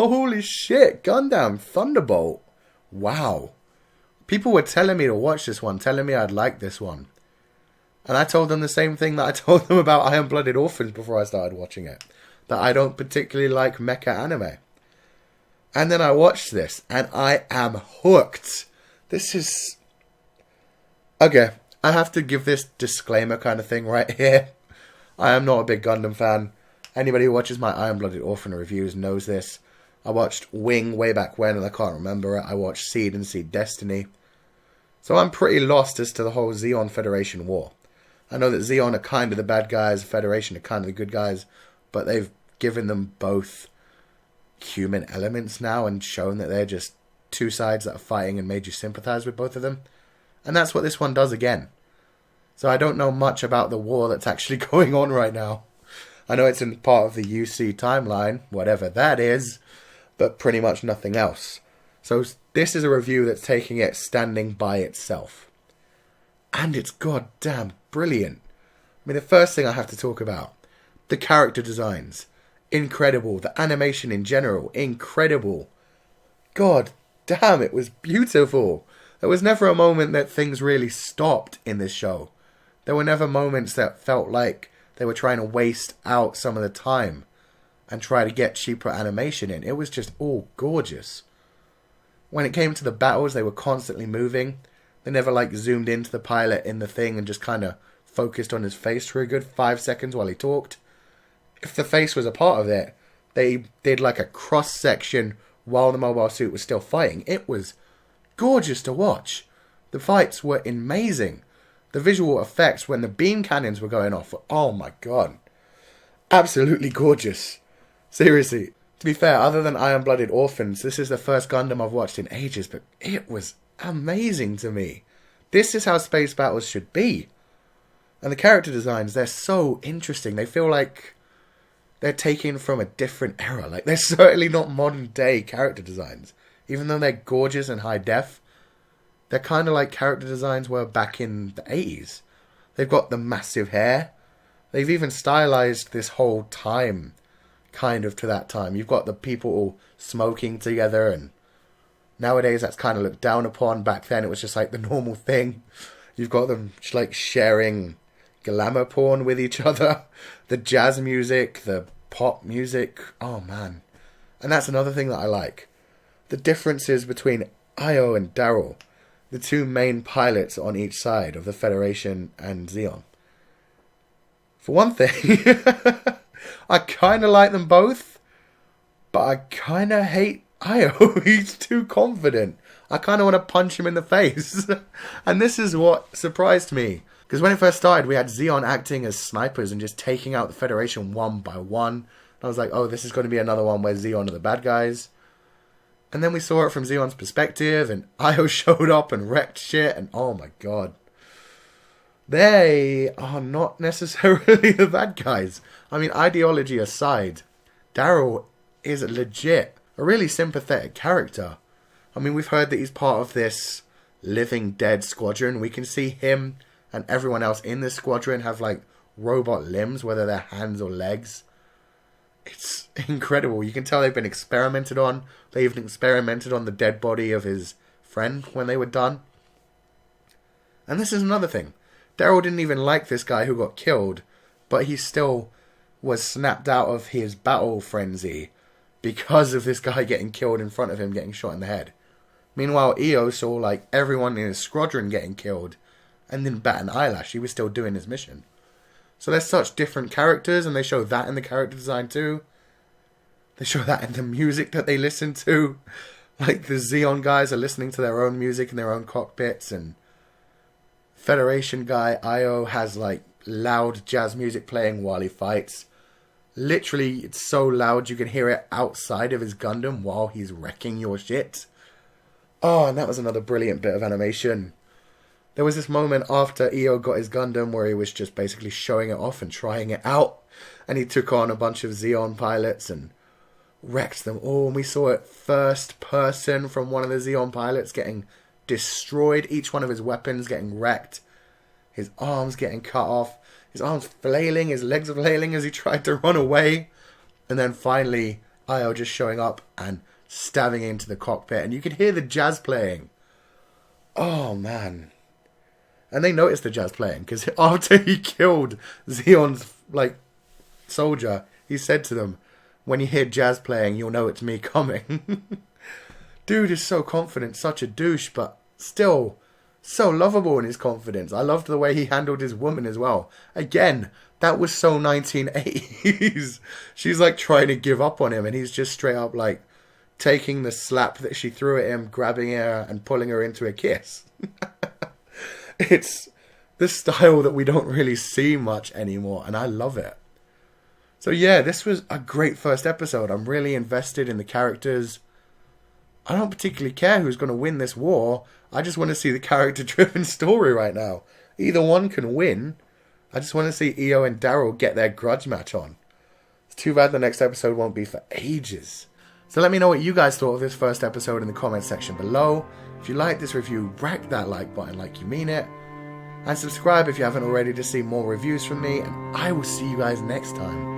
Holy shit, Gundam Thunderbolt. Wow. People were telling me to watch this one, telling me I'd like this one. And I told them the same thing that I told them about Iron-Blooded Orphans before I started watching it. That I don't particularly like mecha anime. And then I watched this, and I am hooked. This is... Okay, I have to give this disclaimer kind of thing right here. I am not a big Gundam fan. Anybody who watches my Iron-Blooded Orphan reviews knows this. I watched Wing way back when, and I can't remember it. I watched Seed and Seed Destiny. So I'm pretty lost as to the whole Zeon Federation war. I know that Zeon are kind of the bad guys, Federation are kind of the good guys, but they've given them both human elements now and shown that they're just two sides that are fighting and made you sympathize with both of them. And that's what this one does again. So I don't know much about the war that's actually going on right now. I know it's in part of the UC timeline, whatever that is, but pretty much nothing else. So this is a review that's taking it standing by itself. And it's goddamn brilliant. I mean, the first thing I have to talk about, the character designs. Incredible. The animation in general, incredible. God damn, it was beautiful. There was never a moment that things really stopped in this show. There were never moments that felt like they were trying to waste out some of the time and try to get cheaper animation in. It was just all gorgeous. When it came to the battles, they were constantly moving. They never like zoomed into the pilot in the thing and just kind of focused on his face for a good 5 seconds while he talked. If the face was a part of it, they did like a cross section while the mobile suit was still fighting. It was gorgeous to watch. The fights were amazing. The visual effects when the beam cannons were going off were, oh my god, absolutely gorgeous. Seriously. To be fair, other than Iron-Blooded Orphans, this is the first Gundam I've watched in ages, but it was amazing to me. This is how space battles should be. And the character designs, they're so interesting. They feel like they're taken from a different era. Like, they're certainly not modern day character designs. Even though they're gorgeous and high def, they're kind of like character designs were back in the 80s. They've got the massive hair. They've even stylized this whole time kind of to that time. You've got the people all smoking together, and nowadays that's kind of looked down upon. Back then it was just like the normal thing. You've got them like sharing glamour porn with each other. The jazz music, the pop music. Oh man. And that's another thing that I like. The differences between Io and Daryl, the two main pilots on each side of the Federation and Zeon. For one thing, I kind of like them both, but I kind of hate Io. He's too confident. I kind of want to punch him in the face. And this is what surprised me. Because when it first started, we had Zeon acting as snipers and just taking out the Federation one by one. I was like, oh, this is going to be another one where Zeon are the bad guys. And then we saw it from Zeon's perspective, and Io showed up and wrecked shit, and oh my god. They are not necessarily the bad guys. I mean, ideology aside, Daryl is legit a really sympathetic character. I mean, we've heard that he's part of this living dead squadron. We can see him and everyone else in this squadron have like robot limbs, whether they're hands or legs. It's incredible. You can tell they've been experimented on. They even experimented on the dead body of his friend when they were done. And this is another thing. Daryl didn't even like this guy who got killed, but he still was snapped out of his battle frenzy because of this guy getting killed in front of him, getting shot in the head. Meanwhile, Io saw like everyone in his squadron getting killed and didn't bat an eyelash. He was still doing his mission. So they're such different characters, and they show that in the character design too. They show that in the music that they listen to. Like, the Zeon guys are listening to their own music in their own cockpits, and Federation guy, Io, has, like, loud jazz music playing while he fights. Literally, it's so loud you can hear it outside of his Gundam while he's wrecking your shit. Oh, and that was another brilliant bit of animation. There was this moment after Io got his Gundam where he was just basically showing it off and trying it out. And he took on a bunch of Zeon pilots and wrecked them all. And we saw it first person from one of the Zeon pilots getting destroyed. Each one of his weapons getting wrecked. His arms getting cut off. His arms flailing, his legs flailing as he tried to run away. And then finally, Io just showing up and stabbing into the cockpit. And you could hear the jazz playing. Oh, man. And they noticed the jazz playing because after he killed Zeon's, like, soldier, he said to them, when you hear jazz playing, you'll know it's me coming. Dude is so confident, such a douche, but still so lovable in his confidence. I loved the way he handled his woman as well. Again, that was so 1980s. She's like trying to give up on him and he's just straight up like taking the slap that she threw at him, grabbing her and pulling her into a kiss. It's the style that we don't really see much anymore and I love it. So yeah, this was a great first episode. I'm really invested in the characters. I don't particularly care who's going to win this war. I just want to see the character-driven story right now. Either one can win. I just want to see Io and Daryl get their grudge match on. It's too bad the next episode won't be for ages. So let me know what you guys thought of this first episode in the comment section below. If you like this review, whack that like button like you mean it. And subscribe if you haven't already to see more reviews from me. And I will see you guys next time.